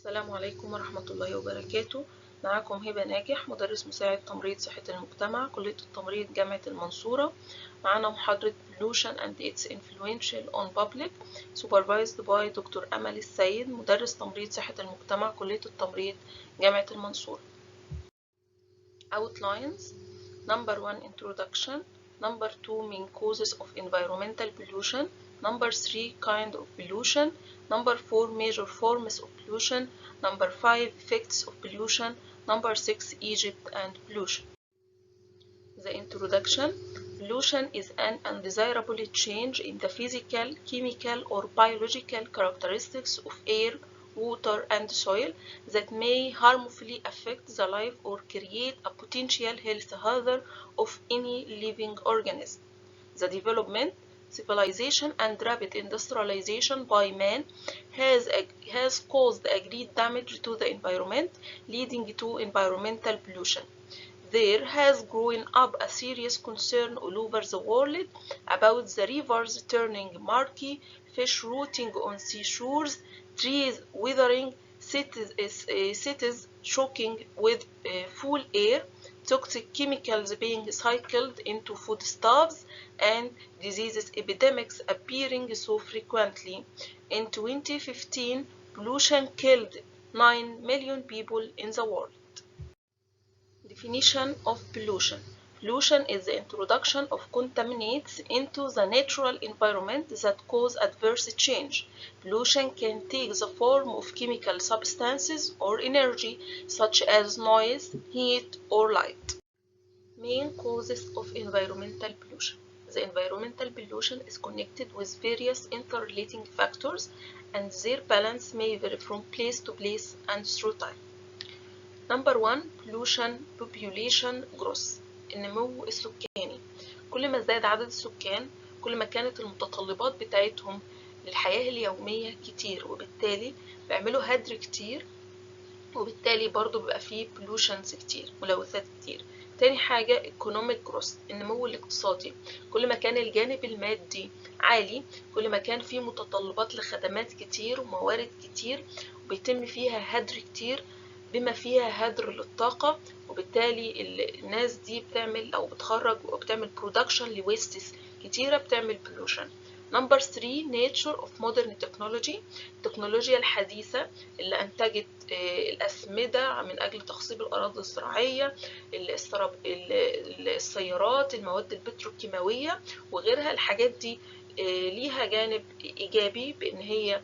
السلام عليكم ورحمة الله وبركاته. معكم هبة ناجح، مدرس مساعد تمريض صحة المجتمع، كلية التمريض جامعة المنصورة. معنا محاضرة Pollution and its Influential on Public supervised by دكتور أمل السيد، مدرس تمريض صحة المجتمع، كلية التمريض جامعة المنصورة. Outlines: Number 1 Introduction. Number 2 Main causes of environmental pollution. Number 3 Kind of pollution. Number 4 Major forms of pollution. Number 5 Effects of pollution. Number 6 Egypt and pollution. The introduction: Pollution is an undesirable change in the physical, chemical, or biological characteristics of air, water, and soil that may harmfully affect the life or create a potential health hazard of any living organism. The development, civilization, and rapid industrialization by man has caused a great damage to the environment, leading to environmental pollution. There has grown up a serious concern all over the world about the rivers turning murky, fish rotting on seashores, trees withering, cities choking with foul air, toxic chemicals being cycled into foodstuffs, and diseases epidemics appearing so frequently. In 2015, pollution killed 9 million people in the world. Definition of pollution. Pollution is the introduction of contaminants into the natural environment that cause adverse change. Pollution can take the form of chemical substances or energy such as noise, heat, or light. Main causes of environmental pollution. The environmental pollution is connected with various interrelating factors, and their balance may vary from place to place and through time. Number 1 pollution population growth. النمو السكاني. كل ما زاد عدد السكان كل ما كانت المتطلبات بتاعتهم للحياة اليومية كتير، وبالتالي بيعملوا هدر كتير، وبالتالي برضو بيبقى فيه pollutions كتير، ملوثات كتير. تاني حاجة economic growth، النمو الاقتصادي. كل ما كان الجانب المادي عالي كل ما كان فيه متطلبات لخدمات كتير وموارد كتير، وبيتم فيها هدر كتير بما فيها هدر للطاقة، وبالتالي الناس دي بتعمل أو بتخرج وبتعمل production لويستس كتيرة، بتعمل pollution. Number 3 nature of modern technology. التكنولوجيا الحديثة اللي أنتجت الأسمدة من أجل تخصيب الأراضي الزراعية، السيارات، المواد البتروكيماوية وغيرها. الحاجات دي ليها جانب إيجابي بإن هي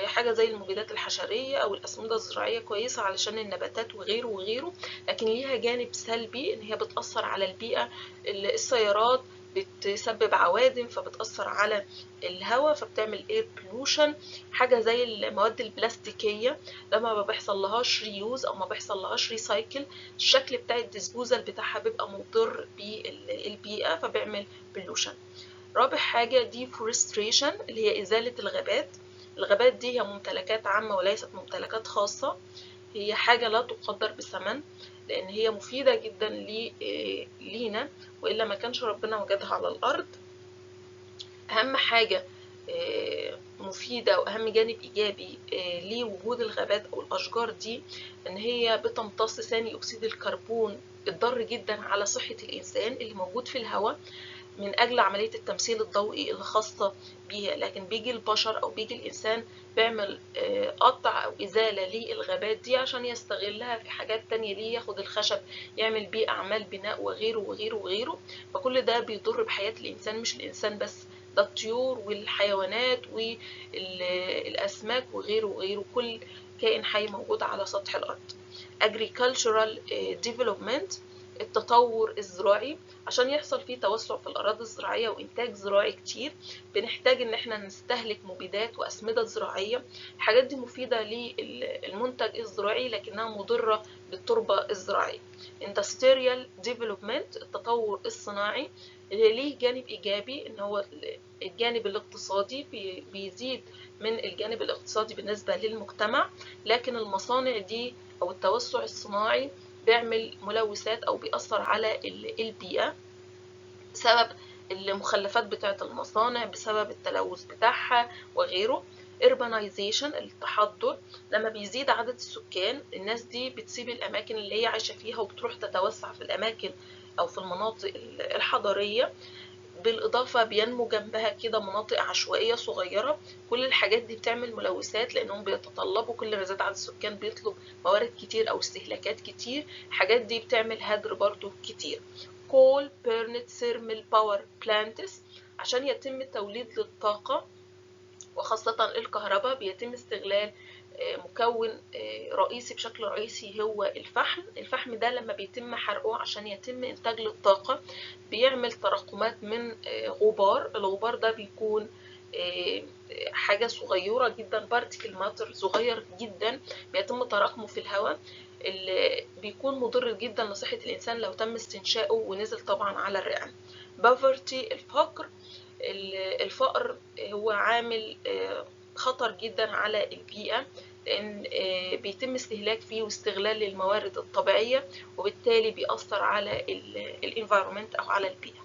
حاجة زي المبيدات الحشرية أو الأسمدة الزراعية كويسة علشان النباتات وغيره وغيره، لكن ليها جانب سلبي إن هي بتأثر على البيئة. السيارات بتسبب عوادم فبتأثر على الهواء فبتعمل air pollution. حاجة زي المواد البلاستيكية لما ما بيحصل لهاش ريوز أو ما بيحصل لهاش ريسايكل، الشكل بتاع الديسبوزال بتاعها بيبقى مضر بالبيئة فبيعمل pollution. رابع حاجة deforestation اللي هي إزالة الغابات. الغابات دي هي ممتلكات عامة وليست ممتلكات خاصة، هي حاجة لا تقدر بثمن لأن هي مفيدة جدا لينا، وإلا ما كانش ربنا وجدها على الأرض. أهم حاجة مفيدة وأهم جانب إيجابي لوجود الغابات أو الأشجار دي إن هي بتمتص ثاني أكسيد الكربون الضار جدا على صحة الإنسان اللي موجود في الهواء من أجل عملية التمثيل الضوئي اللي خاصة بيها، لكن بيجي البشر أو بيجي الإنسان بيعمل قطع أو إزالة للغابات دي عشان يستغلها في حاجات تانية، ليه ياخد الخشب يعمل بيه أعمال بناء وغيره وغيره وغيره. فكل ده بيضر بحياة الإنسان، مش الإنسان بس، ده الطيور والحيوانات والأسماك وغيره وغيره، كل كائن حي موجود على سطح الأرض. Agricultural Development، التطور الزراعي. عشان يحصل فيه توسع في الأراضي الزراعية وإنتاج زراعي كتير بنحتاج إن احنا نستهلك مبيدات وأسمدة زراعية. الحاجات دي مفيدة للمنتج الزراعي لكنها مضرة بالتربة الزراعية. Industrial Development، التطور الصناعي اللي ليه جانب إيجابي إن هو الجانب الاقتصادي بيزيد من الجانب الاقتصادي بالنسبة للمجتمع، لكن المصانع دي أو التوسع الصناعي بيعمل ملوثات أو بيأثر على البيئة بسبب المخلفات بتاعة المصانع، بسبب التلوث بتاعها وغيره. urbanization التحضر، لما بيزيد عدد السكان الناس دي بتسيب الأماكن اللي هي عايشة فيها وبتروح تتوسع في الأماكن أو في المناطق الحضرية. بالإضافة بينمو جنبها كده مناطق عشوائية صغيرة. كل الحاجات دي بتعمل ملوثات لأنهم بيتطلبوا كل ما زاد عدد السكان بيطلب موارد كتير أو استهلاكات كتير. الحاجات دي بتعمل هدر برضو كتير. coal burned thermal power plants عشان يتم توليد للطاقة وخاصة الكهرباء بيتم استغلال مكون رئيسي بشكل رئيسي هو الفحم. الفحم ده لما بيتم حرقه عشان يتم إنتاج للطاقة بيعمل تراكمات من غبار. الغبار ده بيكون حاجة صغيرة جدا، بارتيكل ماتر صغير جدا بيتم تراكمه في الهواء، اللي بيكون مضر جدا لصحة الإنسان لو تم استنشاقه ونزل طبعا على الرئة. poverty الفقر. الفقر هو عامل خطر جدا على البيئة لأن بيتم استهلاك فيه واستغلال للموارد الطبيعية وبالتالي بيأثر على الانفيرومنت أو على البيئة.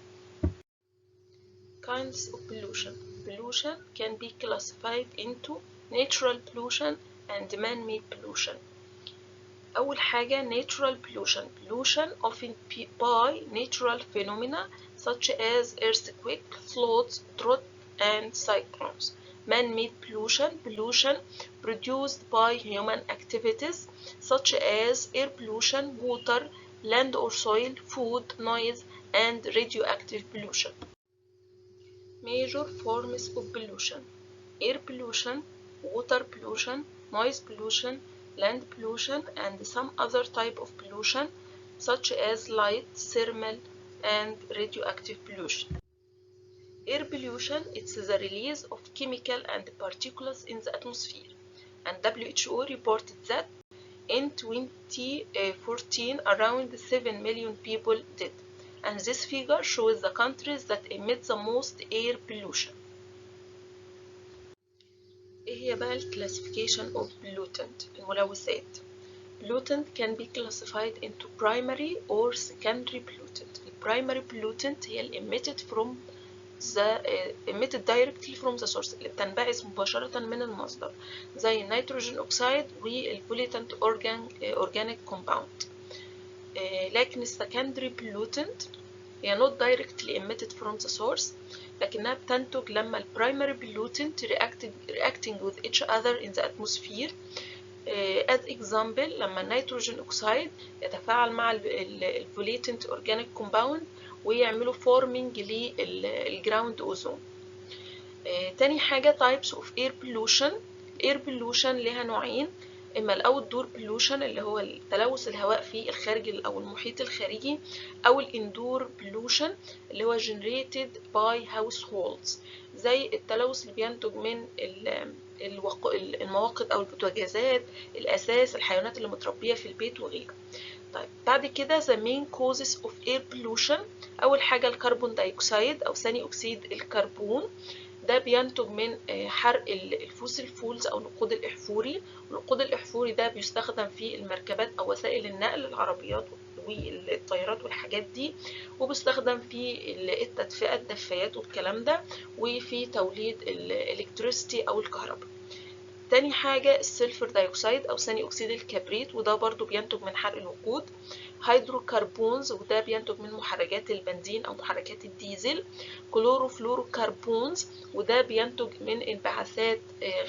Kinds of pollution. Pollution can be classified into natural pollution and man-made pollution. أول حاجة natural pollution. Pollution often by natural phenomena such as earthquake, floods, drought, and cyclones. Man-made pollution. Pollution produced by human activities such as air pollution, water, land or soil, food, noise, and radioactive pollution. Major forms of pollution: air pollution, water pollution, noise pollution, land pollution, and some other type of pollution such as light, thermal, and radioactive pollution. Air pollution, it's the release of chemical and particles in the atmosphere, and WHO reported that in 2014 around 7 million people died, and this figure shows the countries that emit the most air pollution. ايه هي بقى الكلاسيفيكيشن of pollutant الملوثات؟ pollutant can be classified into primary or secondary pollutant. primary pollutant هي emitted from the emitted directly from the source اللي بتنبعث مباشرة من المصدر زي النيتروجين أكسيد والبوليتنت organic compound. لكن secondary pollutant هي not directly emitted from the source لكنها بتنتج لما ال primary pollutant reacting with each other in the atmosphere. as example لما النيتروجين أكسيد يتفاعل مع ال pollutant organic compound ويعملوا forming للجراوند أوزون. تاني حاجة types of air pollution. air pollution لها نوعين، إما الأوتدور pollution اللي هو تلوث الهواء في الخارج أو المحيط الخارجي، أو الإندور pollution اللي هو generated by households زي التلوث اللي بينتج من المواقد أو البوتاجازات، الأساس، الحيوانات اللي متربية في البيت وغيره. طيب بعد كده the main causes of air pollution. أول حاجة الكربون دايوكسيد أو ثاني أكسيد الكربون، ده بينتج من حرق الفوسيل فولز أو الوقود الأحفوري. الوقود الأحفوري ده بيستخدم في المركبات أو وسائل النقل، العربيات والطيارات والحاجات دي، وبيستخدم في التدفئة، الدفايات والكلام ده، وفي توليد الإلكتريسيتي أو الكهرباء. تاني حاجة السلفر دايوكسيد أو ثاني أكسيد الكبريت، وده برضو بينتج من حرق الوقود. هيدروكربونز وده بينتج من محركات البنزين أو محركات الديزل. كلوروفلوروكربونز وده بينتج من انبعاثات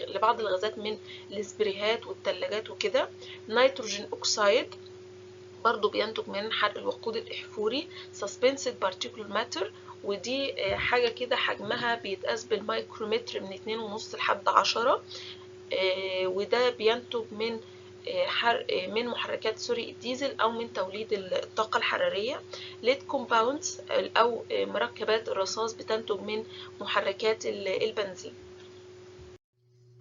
لبعض الغازات من الاسبريهات والثلاجات وكده. نيتروجين أكسيد برضو بينتج من حرق الوقود الأحفوري. Suspended particulate matter ودي حاجة كده حجمها بيتقاس بالميكرومتر من 2.5 لحد 10، وده بينتج من حرق من محركات الديزل أو من توليد الطاقة الحرارية. lead compounds أو مركبات الرصاص بتنتج من محركات البنزين.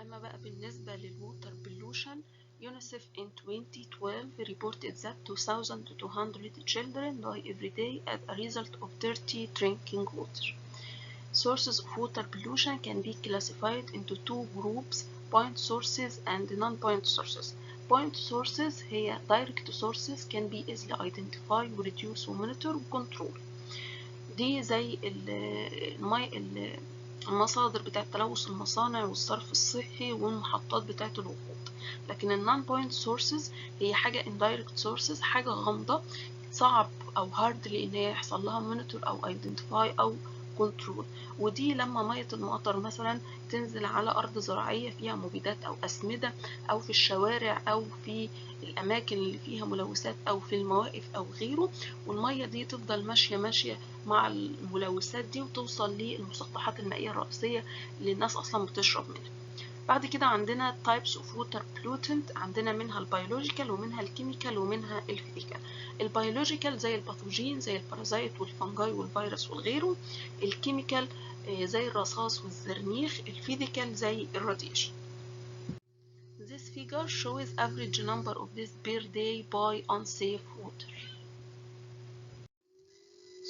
أما بقى بالنسبة للووتر pollution، UNICEF in 2012 reported that 2,200 children die every day as a result of dirty drinking water. Sources of water pollution can be classified into two groups: point sources and non-point sources. Point sources هي direct sources can be easily identified reduce monitor control. دي زي المصادر بتاعة تلوث المصانع والصرف الصحي والمحطات بتاعة الوقود. لكن النون بوينت سورسز هي حاجة indirect sources، حاجة غامضة صعب أو hard إن هي يحصل لها monitor أو identify أو كنترول. ودي لما مية المطر مثلا تنزل على أرض زراعية فيها مبيدات أو أسمدة، أو في الشوارع أو في الأماكن اللي فيها ملوثات أو في المواقف أو غيره، والمية دي تفضل ماشية مع الملوثات دي وتوصل للمسطحات المائية الرئيسية اللي الناس أصلا بتشرب منها. بعد كده عندنا types of water pollutant، عندنا منها البيولوجيكال ومنها الكيميكال ومنها الفيزيكال. البيولوجيكال زي الباثوجين زي البارازيت والفنجاي والفيروس وغيره، الكيميكال زي الرصاص والزرنيخ، الفيزيكال زي الراديشن. This figure shows average number of this per day by unsafe water.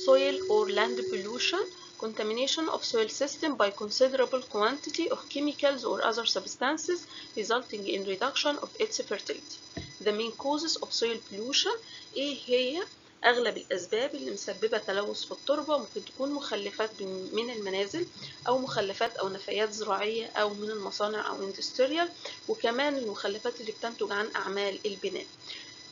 Soil or land pollution, contamination of soil system by considerable quantity of chemicals or other substances resulting in reduction of its fertility. The main causes of soil pollution، ايه هي اغلب الاسباب اللي مسببه تلوث في التربه؟ ممكن تكون مخلفات من المنازل او مخلفات او نفايات زراعيه او من المصانع او industrial، وكمان المخلفات اللي بتنتج عن اعمال البناء.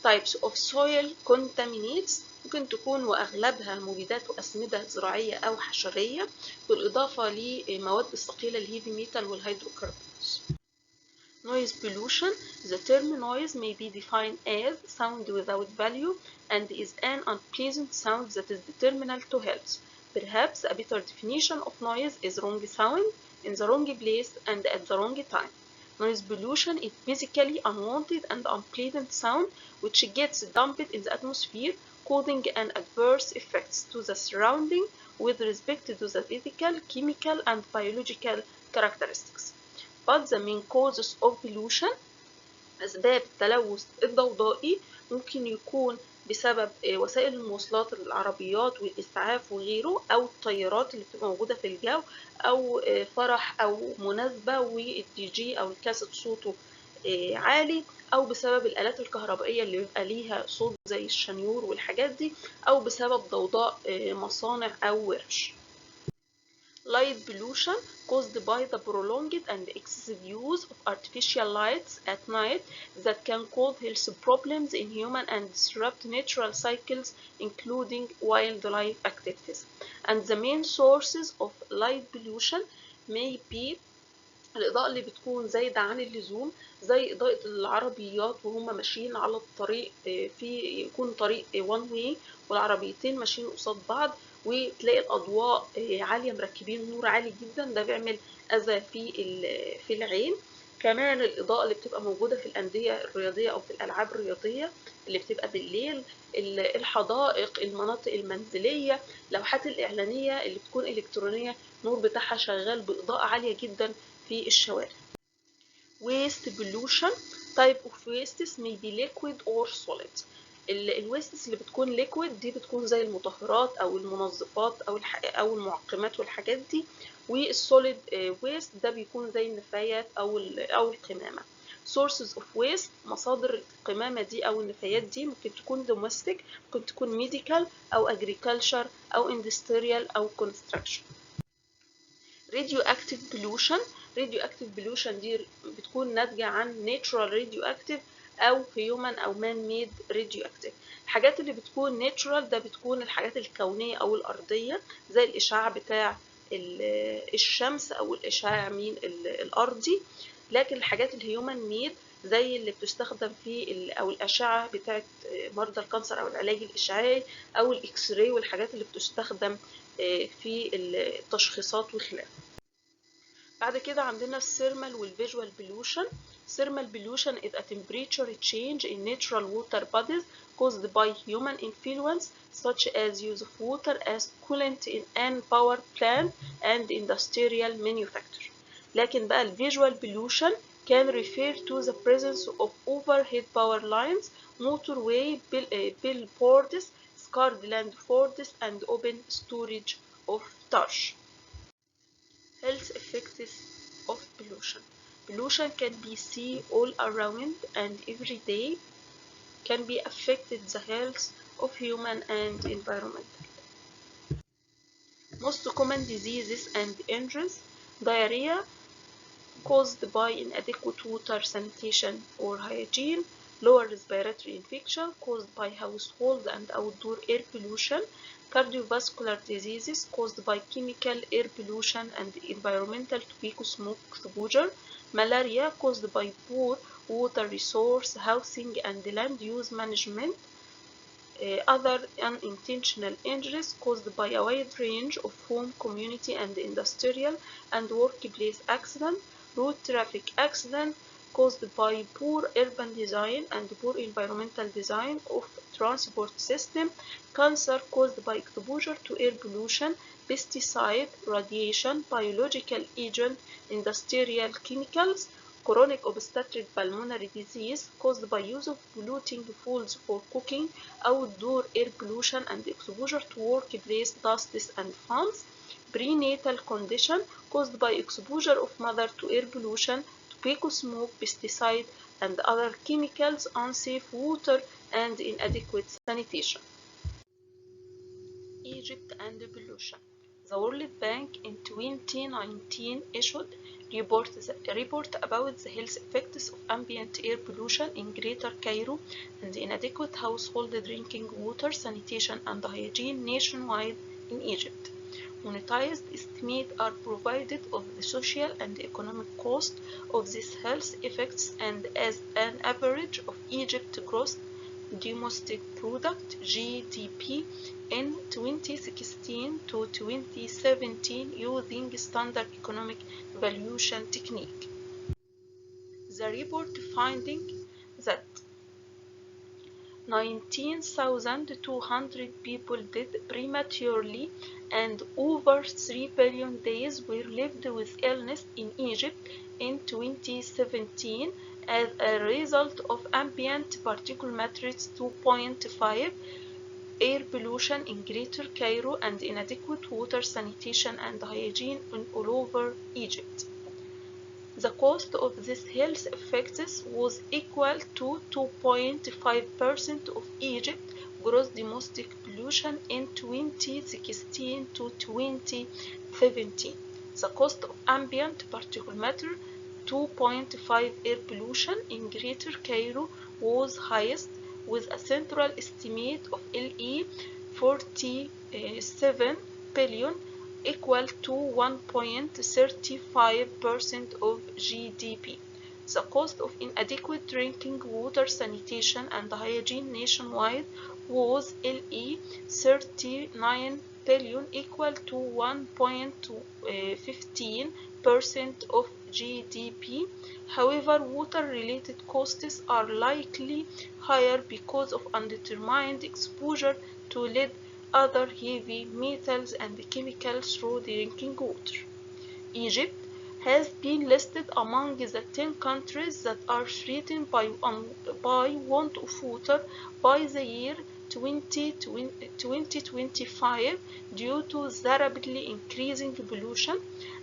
types of soil contaminates ممكن تكون وأغلبها مبيدات وأسمدة زراعية أو حشرية، بالإضافة لمواد الثقيلة الهيفي ميتال والهيدروكربونز. Noise pollution. The term noise may be defined as sound without value and is an unpleasant sound that is detrimental to health. Perhaps a better definition of noise is wrong sound in the wrong place and at the wrong time. Noise pollution is basically unwanted and unpleasant sound which gets dumped in the atmosphere, causing an adverse effects to the surrounding with respect to the physical, chemical, and biological characteristics. But the main causes of pollution، أسباب التلوث الضوضائي، ممكن يكون بسبب وسائل المواصلات، العربيات والإسعاف وغيره، أو الطيارات اللي بتبقى موجودة في الجو، أو فرح أو مناسبة والدي جي أو الكاسيت صوته عالي، أو بسبب الآلات الكهربائية اللي بيبقى ليها صوت زي الشنيور والحاجات دي، أو بسبب ضوضاء مصانع أو ورش. Light pollution caused by the prolonged and excessive use of artificial lights at night that can cause health problems in human and disrupt natural cycles including wildlife activities. And the main sources of light pollution may be الإضاءة اللي بتكون زايدة عن اللزوم، زي إضاءة العربيات وهم ماشيين على الطريق، في يكون طريق one way والعربيتين ماشيين قصاد بعض، وتلاقي الأضواء عالية، مركبين نور عالي جدا، ده بيعمل أذى في العين. كمان الإضاءة اللي بتبقى موجودة في الأندية الرياضية أو في الألعاب الرياضية اللي بتبقى بالليل، الحدائق، المناطق المنزلية، اللوحات الإعلانية اللي بتكون إلكترونية، النور بتاعها شغال بإضاءة عالية جدا في الشوارع. Waste pollution. Type of wastes may be liquid or solid. الويستس اللي بتكون liquid دي بتكون زي المطهرات أو المنظفات أو المعقمات والحاجات دي، والsolid waste ده بيكون زي النفايات أو القمامة. Sources of waste. مصادر القمامة دي أو النفايات دي ممكن تكون domestic، ممكن تكون medical أو agriculture أو industrial أو construction. radioactive pollution. radioactive pollution دي بتكون ناتجة عن natural radioactive أو human أو man made radioactive. الحاجات اللي بتكون natural ده بتكون الحاجات الكونية أو الأرضية، زي الإشعاع بتاع الشمس أو الإشعاع الأرضي. لكن الحاجات الهيومن ميد زي اللي بتستخدم في أو الأشعة بتاعت مرضى الكانسر أو العلاج الإشعاعي أو الإكس راي والحاجات اللي بتستخدم في التشخيصات وخلافه. بعد كده عندنا الثيرمال والفيجوال pollution. Thermal pollution is a temperature change in natural water bodies caused by human influence such as use of water as coolant in an power plant and industrial manufacture. لكن بقى الفيجوال pollution can refer to the presence of overhead power lines, motorway, billboards, scarred land forests and open storage of trash. Health effects of pollution. Pollution can be seen all around and every day, can be affected the health of human and environment. Most common diseases and injuries: diarrhea caused by inadequate water, sanitation, or hygiene; lower respiratory infection caused by household and outdoor air pollution; cardiovascular diseases caused by chemical, air pollution, and environmental tobacco smoke exposure; malaria caused by poor water resource, housing, and land use management; other unintentional injuries caused by a wide range of home, community, and industrial and workplace accidents; road traffic accidents caused by poor urban design and poor environmental design of transport system; cancer caused by exposure to air pollution, pesticide, radiation, biological agent, industrial chemicals; chronic obstructive pulmonary disease caused by use of polluting fuels for cooking, outdoor air pollution, and exposure to workplace dusts and fumes; prenatal condition caused by exposure of mother to air pollution, tobacco smoke, pesticide, and other chemicals, unsafe water, and inadequate sanitation. Egypt and pollution. The World Bank in 2019 issued a report about the health effects of ambient air pollution in Greater Cairo and inadequate household drinking water, sanitation, and hygiene nationwide in Egypt. Monetized estimates are provided of the social and economic cost of these health effects, and as an average of Egypt's gross domestic product (GDP) in 2016 to 2017 using standard economic evaluation technique. The report finding that 19,200 people died prematurely and over 3 billion days were lived with illness in Egypt in 2017 as a result of ambient particulate matter 2.5, air pollution in Greater Cairo, and inadequate water, sanitation, and hygiene all over Egypt. The cost of these health effects was equal to 2.5% of Egypt's gross domestic pollution in 2016 to 2017. The cost of ambient particulate matter 2.5 air pollution in Greater Cairo was highest, with a central estimate of LE 47 billion, equal to 1.35% of GDP. The cost of inadequate drinking water, sanitation, and hygiene nationwide was LE 39 billion, equal to 1.15% of GDP. However, water-related costs are likely higher because of undetermined exposure to lead, other heavy metals, and chemicals through drinking water. Egypt has been listed among the 10 countries that are threatened by want of water by the year 2025 due to the rapidly increasing pollution.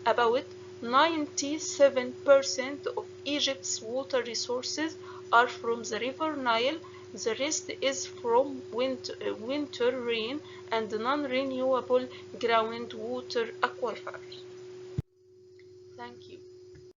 About 97% of Egypt's water resources are from the river Nile. The rest is from winter rain and non-renewable groundwater aquifers. Thank you.